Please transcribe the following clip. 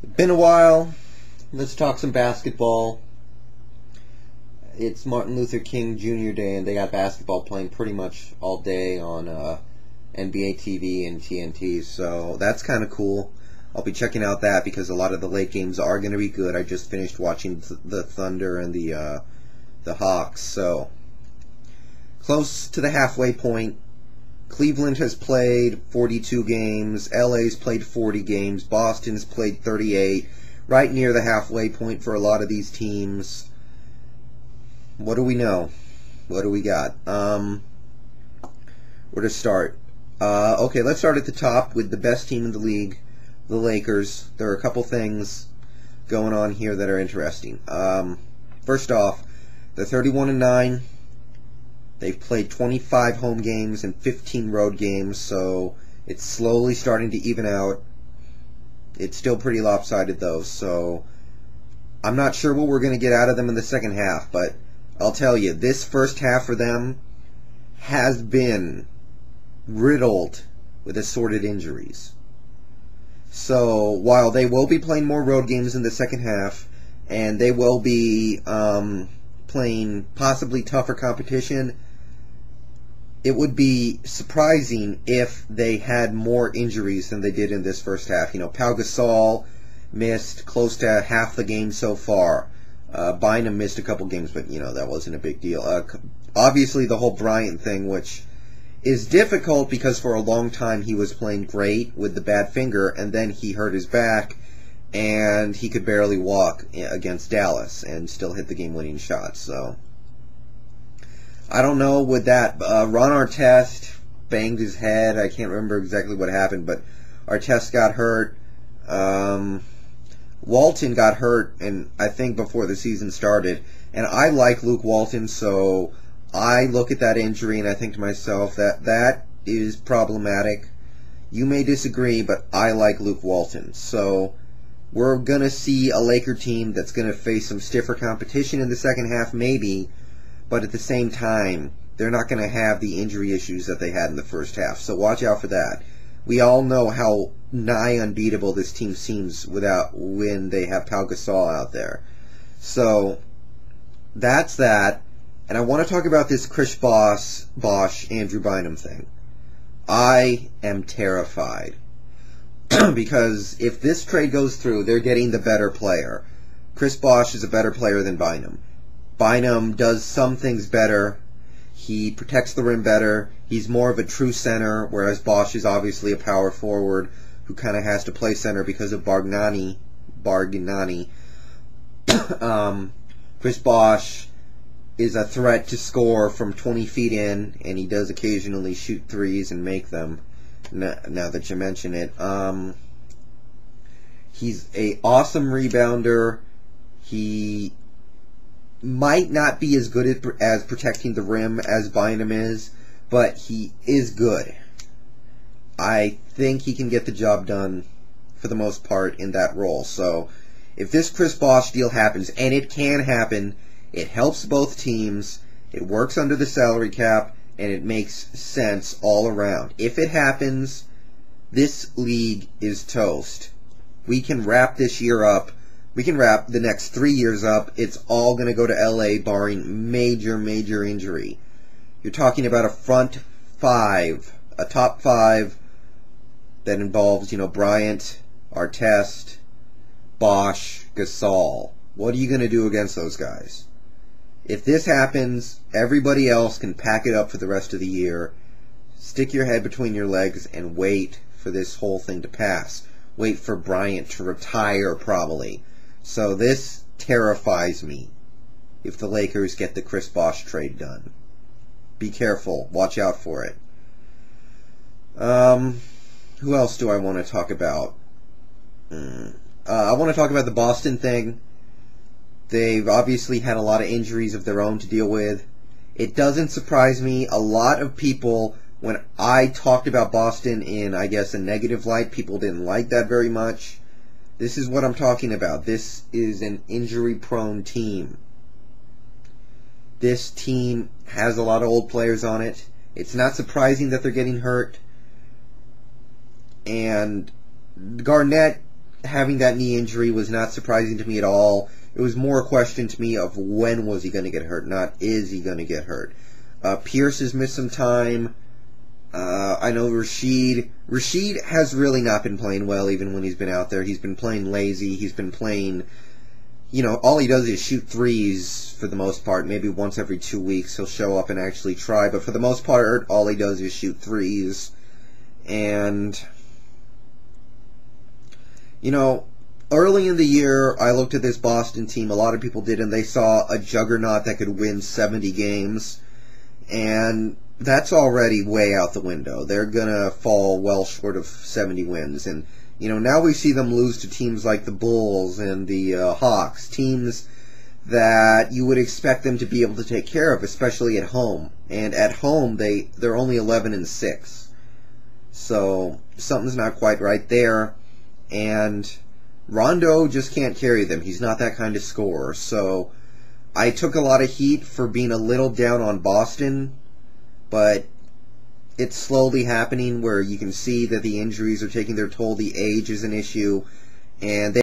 Been a while. Let's talk some basketball. It's Martin Luther King Jr. Day, and they got basketball playing pretty much all day on NBA TV and TNT, so that's kind of cool. I'll be checking out that because a lot of the late games are going to be good. I just finished watching the Thunder and the Hawks, so close to the halfway point. Cleveland has played 42 games, LA's played 40 games, Boston's played 38, right near the halfway point for a lot of these teams. What do we know? What do we got? Where to start? Okay, let's start at the top with the best team in the league, the Lakers. There are a couple things going on here that are interesting. First off, they're 31-9. They've played 25 home games and 15 road games, so it's slowly starting to even out. It's still pretty lopsided, though, so I'm not sure what we're going to get out of them in the second half, but I'll tell you, this first half for them has been riddled with assorted injuries. So while they will be playing more road games in the second half, and they will be playing possibly tougher competition, it would be surprising if they had more injuries than they did in this first half. You know, Pau Gasol missed close to half the game so far. Bynum missed a couple games, but, you know, that wasn't a big deal. Obviously, the whole Bryant thing, which is difficult because for a long time he was playing great with the bad finger, and then he hurt his back, and he could barely walk against Dallas and still hit the game-winning shot. So I don't know with that. Ron Artest banged his head. I can't remember exactly what happened, but Artest got hurt. Walton got hurt, and I think before the season started. And I like Luke Walton, so I look at that injury and I think to myself that is problematic. You may disagree, but I like Luke Walton. So we're going to see a Laker team that's going to face some stiffer competition in the second half, maybe, but at the same time, they're not going to have the injury issues that they had in the first half. So watch out for that. We all know how nigh unbeatable this team seems when they have Pau Gasol out there. So that's that. And I want to talk about this Chris Bosh, Andrew Bynum thing. I am terrified. Because if this trade goes through, they're getting the better player. Chris Bosh is a better player than Bynum. Bynum does some things better. He protects the rim better. He's more of a true center, whereas Bosh is obviously a power forward who kind of has to play center because of Bargnani. Chris Bosh is a threat to score from 20 feet in, and he does occasionally shoot threes and make them, now that you mention it. He's an awesome rebounder. He might not be as good as protecting the rim as Bynum is, but he is good. I think he can get the job done for the most part in that role. So if this Chris Bosh deal happens, and it can happen, it helps both teams, it works under the salary cap, and it makes sense all around. If it happens, this league is toast. We can wrap this year up. We can wrap the next 3 years up. It's all going to go to LA barring major injury. You're talking about a front five, a top five that involves, Bryant, Artest, Bosh, Gasol. What are you going to do against those guys? If this happens, everybody else can pack it up for the rest of the year. Stick your head between your legs and wait for this whole thing to pass. Wait for Bryant to retire, probably. So this terrifies me if the Lakers get the Chris Bosh trade done. Be careful. Watch out for it. Who else do I want to talk about? I want to talk about the Boston thing. They've obviously had a lot of injuries of their own to deal with. It doesn't surprise me. A lot of people, when I talked about Boston in, I guess, a negative light, people didn't like that very much. This is what I'm talking about. This is an injury-prone team. This team has a lot of old players on it. It's not surprising that they're getting hurt. And Garnett having that knee injury was not surprising to me at all. It was more a question to me of when was he going to get hurt, not is he going to get hurt. Pierce has missed some time. I know Rashid has really not been playing well even when he's been out there. He's been playing lazy. He's been playing, all he does is shoot threes for the most part. Maybe once every 2 weeks he'll show up and actually try, but for the most part, all he does is shoot threes. And, early in the year, I looked at this Boston team. A lot of people did, and they saw a juggernaut that could win 70 games. And that's already way out the window. They're going to fall well short of 70 wins. And, now we see them lose to teams like the Bulls and the Hawks, teams that you would expect them to be able to take care of, especially at home. And at home, they're only 11-6. So something's not quite right there. And Rondo just can't carry them. He's not that kind of scorer. So I took a lot of heat for being a little down on Boston, but it's slowly happening where you can see that the injuries are taking their toll. The age is an issue, and